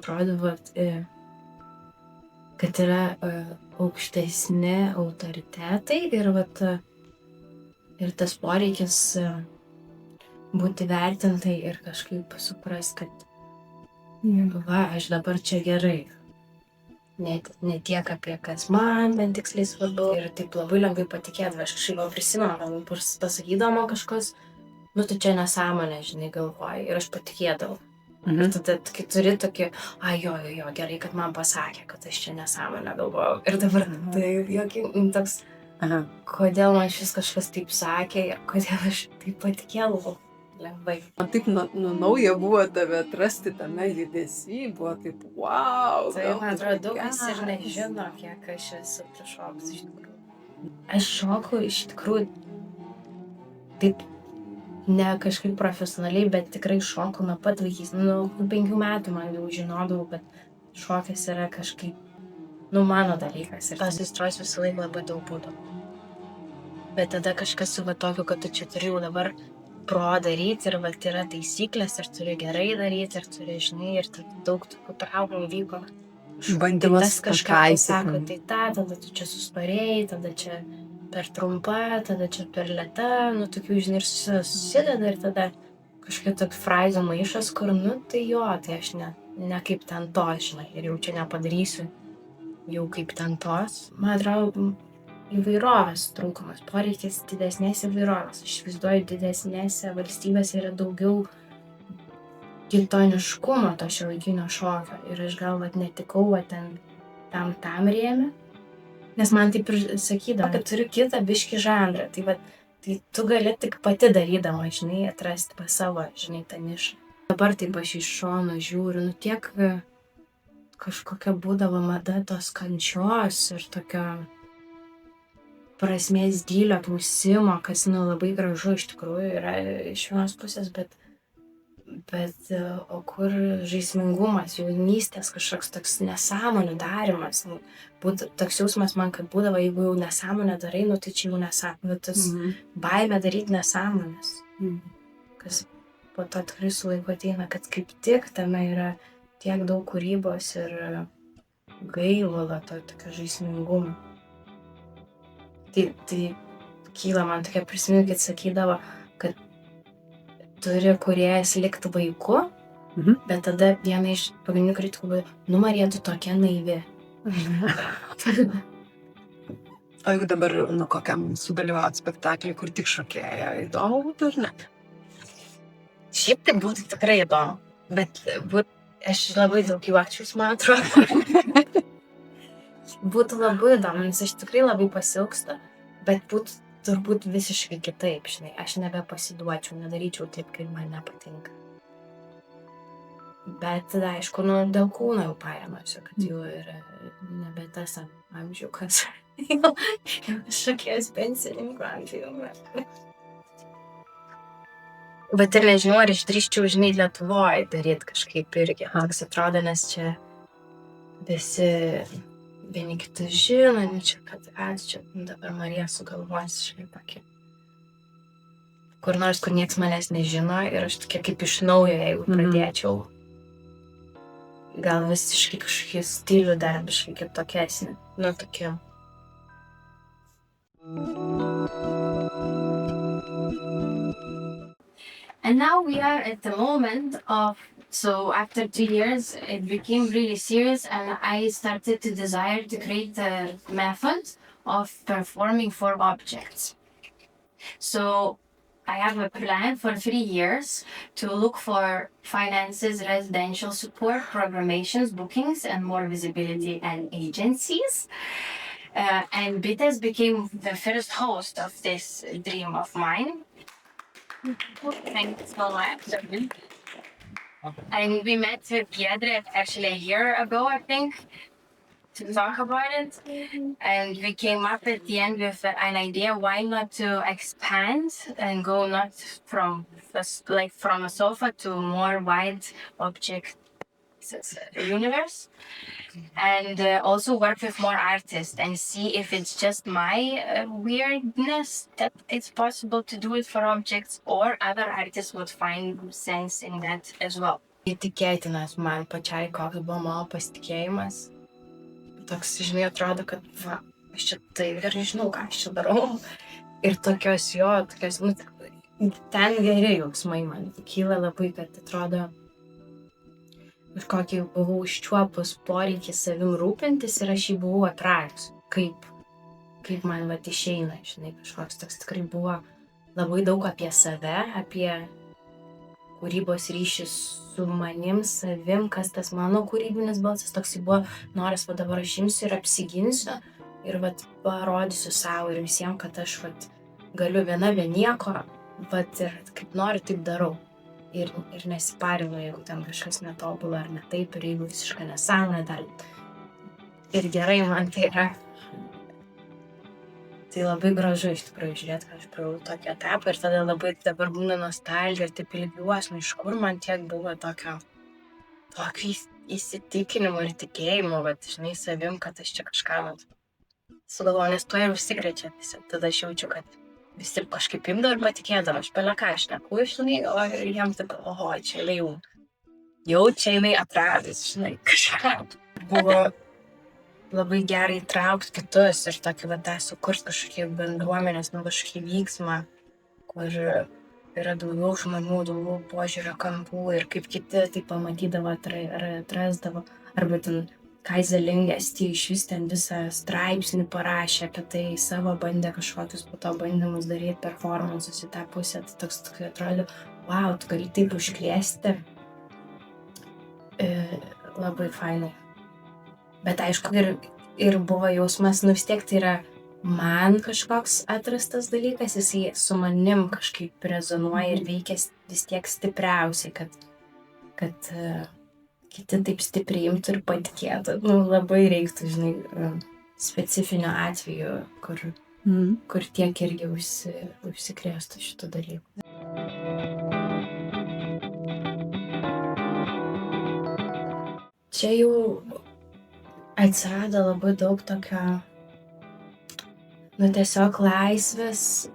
atrodo, kad yra aukštesni autoritetai ir tas poreikis būti vertintai ir kažkaip supras, kad aš dabar čia gerai. Ne tiek apie kas man bent tiksliai svarbu. Ir taip labai lengvai patikėdavo. Aš kažkaip prisimenu, pasakydama kažkas, tu čia nesąmonė, žinai, galvoji. Ir aš patikėdavau. Ir tada, kai turi tokį, jo, gerai, kad man pasakė, kad aš čia nesąmonę galvojau. Ir dabar tai toks, kodėl man šis kažkas taip sakė ir kodėl aš taip patikėdavau lengvai. Man taip nauja buvo tave atrasti tame judesy, buvo taip, wow. Tai man atrodo, daug kas ir nežino, kiek aš esu prišokus iš tikrųjų. Aš šoku iš tikrųjų taip, ne kažkaip profesionaliai, bet tikrai šoku nuo pat vaikystės. 5 metų man jau žinodavau, kad šokis yra kažkaip, mano dalykas. Ir tos aistros visą laiką labai daug būdavo. Bet tada kažkas su tokiu, kad tu čia turi jau dabar daryti ir yra taisyklės, ir turi gerai daryti, ir turi, žinai, ir daug tokių traumų vyko. Bandymas kažką sako, tai tada tu čia susparėjai, tada čia per trumpa, tada čia per lėta, tokių, žinai, ir susideda ir tada kažkokia tokia frazė maišas, kur, tai aš ne kaip ten to, žinai, ir jau čia nepadarysiu, jau kaip ten tos. Man atrodo, įvairovės trūkumas, poreikis didesnės įvairovės. Aš įsivaizduoju, didesnėse valstybėse yra daugiau kitoniškumo to šiuolaikinio šokio. Ir aš gal netikau tam rėmė. Nes man taip ir sakydavo, kad turiu kitą biškį žanrą. Tai tu gali tik pati darydama, žinai, atrasti pas savo, žinai, tą nišą. Dabar taip aš iš šono žiūriu, tiek kažkokia būdavo mada tos kančios ir tokio prasmės gylio klausimo, kas labai gražu iš tikrųjų yra iš vienos pusės, bet o kur žaismingumas, jaunystės kažkoks toks nesąmonių darymas. Toks jausmas man, kad būdavo, jeigu jau nesąmonę darai, tai čia jau nesąmonė. Tas baimė daryti nesąmonės. Kas po to tikrai su laiku ateina, kad kaip tik tame yra tiek daug kūrybos ir gaivalo to tokio žaismingumo. Tai kyla man tokia prisiminimai, kad sakydavo, kad turi kūrėjas likti vaiku, bet tada viena iš pagrindinių kritikų buvo, Marija, tu tokia naivi. O jeigu dabar kokiam sudalyvaut spektaklį, kur tik šokėja, įdomu būtų ar ne? Šiaip tai būtų tikrai įdomu, bet aš labai daug juokčiaus, man atrodo. Būtų labai įdomu, nes aš tikrai labai pasiilgstu, bet būtų turbūt visiškai kitaip, žinai, aš nebepasiduočiau, nedaryčiau taip, kaip man nepatinka. Bet tada, aišku, dėl kūno jau paėmasiu, kad jau yra nebe tas amžiukas, jau šokėjos pensininkų amžiuje. Bet ir nežinau, ar išdrįsčiau, žinai, Lietuvoje daryti kažkaip irgi. Toks atrodo, nes čia visi vieni kitus žino, čia kad čia dabar Marija sugalvos, žinai, tokį. Kur nors, kur nieks manęs nežino ir aš tokia kaip iš naujo, jeigu pradėčiau. Gal visiškai kažkokį stilių dar biškai kaip tokesnį. Tokia. And now we are at the moment of, so after 2 years, it became really serious and I started to desire to create a method of performing for objects. So I have a plan for 3 years to look for finances, residential support, programations, bookings, and more visibility and agencies. And Bites became the first host of this dream of mine. Thank you so much. And we met with Giedre actually a year ago, I think, to talk about it. And we came up at the end with an idea, why not to expand and go not from a sofa to more wide object universe. And also work with more artists and see if it's just my weirdness that it's possible to do it for objects, or other artists would find sense in that as well. Įtikėtinas man pačiai, koks buvo mano pasitikėjimas. Toks, žinai, atrodo, kad va, aš čia tai gerai žinau, ką aš čia darau. Ir tokios ten geri jausmai man kyla labai, kad atrodo, kažkokį buvau užčiuopus poreikį savim rūpintis ir aš jį buvau atradus. Kaip man vat išeina, žinai, kažkoks toks tikrai buvo labai daug apie save, apie kūrybos ryšys su manim, savim, kas tas mano kūrybinis balsas, toks buvo noras, va dabar aš imsiu ir apsiginsiu ir vat parodysiu savo ir visiems, kad aš vat galiu viena be nieko, vat ir kaip noriu, taip darau. Ir nesiparinu, jeigu ten kažkas netobula ar ne taip, ir jeigu visiškai nesąmonė dar. Ir gerai man tai yra. Tai labai gražu iš tikrųjų žiūrėti, kad aš praėjau tokį etapą ir tada labai dabar būna nostalgija ir taip ilgiuosi, iš kur man tiek buvo tokio įsitikinimo ir tikėjimo, vat, žinai, savim, kad aš čia kažką sugalvoju, nes tuo ir užsikrečia visi. Tada aš jaučiu, kad visi kažkaip imdavo ir patikėdavo, aš pelę ką aš neku, žinai, o jiems taip, oho, čia jau čia jinai atradus, žinai, kažką. Buvo labai gerai įtraukti kitus ir tokį sukurti kažkokį bendruomenės, kažkokį vyksmą, kur yra daugiau žmonių, daugiau požiūrio kampų ir kaip kiti tai pamatydavo ar atrasdavo. Arba ten Kaizelingas, tai iš vis ten visą straipsnį parašė apie tai, savo bandė kažkokius po to bandymus daryti, performansus į tą pusę. Tai toks atrodo, wow, tu gali taip užkrėsti. Labai fainai. Bet aišku, ir buvo jausmas, vis tiek tai yra man kažkoks atrastas dalykas, jisai su manim kažkaip rezonuoja ir veikia vis tiek stipriausiai, kad kiti taip stipriai imtų ir patikėtų. Labai reiktų, žinai, specifinio atveju, kur tiek irgi užsikrėstų šitų dalykų. Čia jau atsirado labai daug tokio, tiesiog laisvės,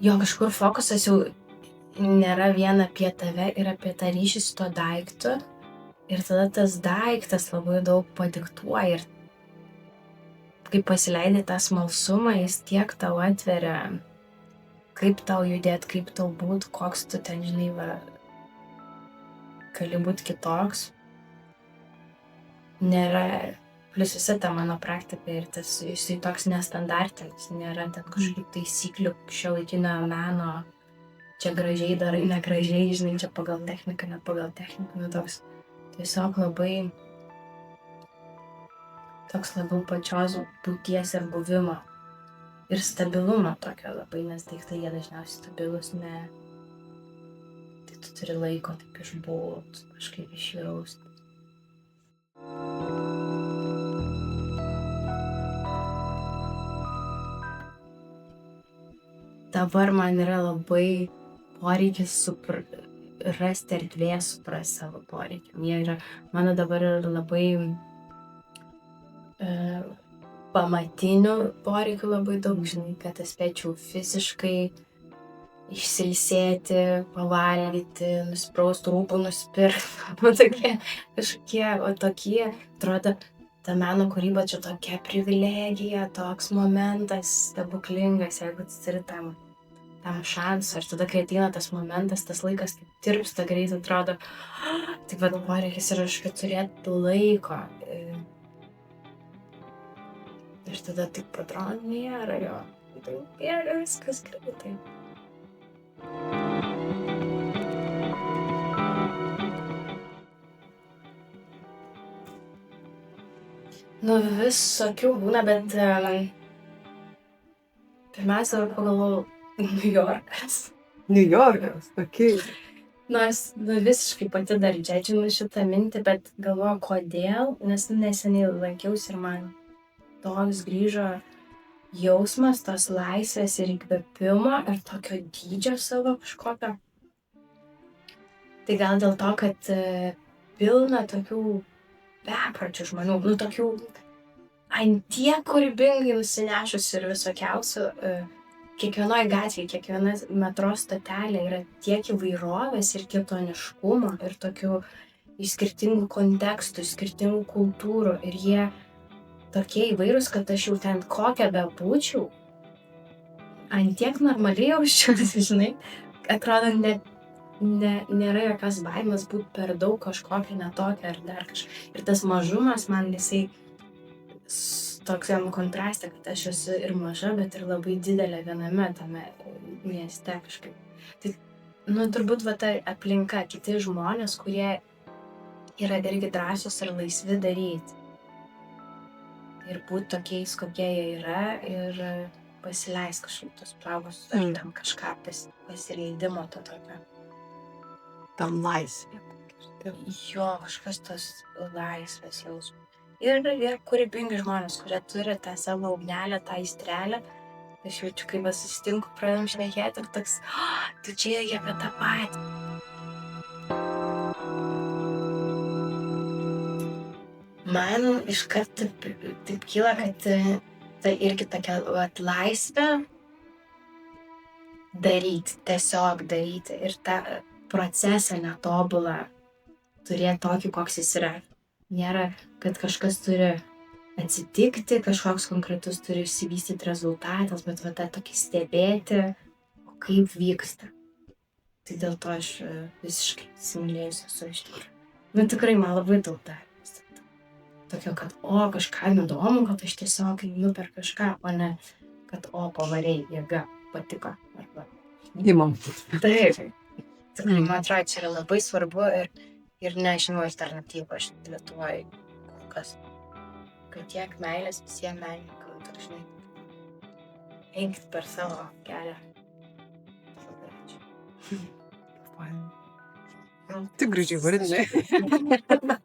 jo kažkur fokusas jau nėra vien apie tave ir apie tą ryšį su tuo daiktu. Ir tada tas daiktas labai daug padiktuoja ir kai pasileidai tą smalsumą, jis tiek tau atveria, kaip tau judėti, kaip tau būt, koks tu ten, žinai, gali būti kitoks. Nėra, plus visa ta mano praktika ir jisai toks nestandartinis, nėra ten kažkokių taisyklių šiuolaikinio meno, čia gražiai darai, negražiai, žinai, čia pagal techniką, ne pagal techniką, toks tiesiog toks labiau pačios būties ir buvimo ir stabilumo tokio labai, nes daiktai jie dažniausiai stabilus, ne. Tu turi laiko taip išbūt, kažkaip išjausti. Dabar man yra labai poreikis rasti erdvės, suprasti savo poreikiam. Jie yra, mano dabar yra labai pamatinių poreikių labai daug, žinai, kad spėčiau fiziškai išsilsėti, pavalgyti, nuspraust rūbų, nusipirkti, tokie, atrodo, ta meno kūryba čia tokia privilegija, toks momentas stebuklingas, jeigu tu turi tam šansą. Ir tada, kai ateina tas momentas, tas laikas tirpsta greit, atrodo, taip pat poreikis yra kažkaip turėti laiko. Ir tada taip atrodo, nėra jo, tai bėga viskas greitai. Visokių būna, bet pirmiausia, pagalvojau, New Yorkas. New Yorkas, okei. Nors visiškai pati dar džedžinu šitą mintį, bet galvoju, kodėl, nes neseniai lankiausi ir man toks grįžo jausmas, tos laisvės ir įkvėpimo ir tokio dydžio savo kažkokio. Tai gal dėl to, kad pilna tokių bepročių žmonių, tokių antiek kūrybingai nusinešusių ir visokiausių kiekvienoj gatvėj, kiekviena metro stotelė yra tiek įvairovės ir kitoniškumo ir tokių iš skirtingų kontekstų, iš skirtingų kultūrų ir jie tokie įvairūs, kad aš jau ten kokią bebūčiau, ant tiek normaliai jausčiausi, žinai, atrodo nėra jokios baimės būt per daug kažkokia netokia ar dar kažkokia. Ir tas mažumas man jisai tokiam kontraste, kad aš esu ir maža, bet ir labai didelė viename tame mieste kažkaip. Tai, turbūt va ta aplinka, kiti žmonės, kurie yra irgi drąsūs ir laisvi daryti. Ir būti tokiais, kokie jie yra ir pasileis kažkaip tos pragos, ar tam kažką pasileidimo to tokio. Tam laisvė. Jo, kažkas tos laisvės jausmas. Ir kūrybingi žmonės, kurie turi tą savo ugnelę, tą aistrelę. Aš jaučiu, kai mes susitinku, pradedam šnekėti ir toks, tu čia jie apie tą patį. Man iškart taip kyla, kad tai irgi tokia laisvė daryti, tiesiog daryti. Ir tą procesą netobulą turėti tokį, koks jis yra. Nėra, kad kažkas turi atsitikti, kažkoks konkretus turi išsivystyti rezultatas, bet va tą tokį stebėti, o kaip vyksta. Tai dėl to aš visiškai įsimylėjus esu iš tikrųjų. Tikrai man labai daug davė. Tokio, kad kažkam įdomu, kad aš tiesiog einu per kažką, o ne, kad pavarei, jėga, patiko. Arba... Imam. Taip. Tikrai, man atrodo, čia yra labai svarbu ir nežinau alternatyvą aš Lietuvoje kol kas. Kad tiek meilės visiems menininkam dažnai eikti per savo kelią. Tik gražiai vardinai.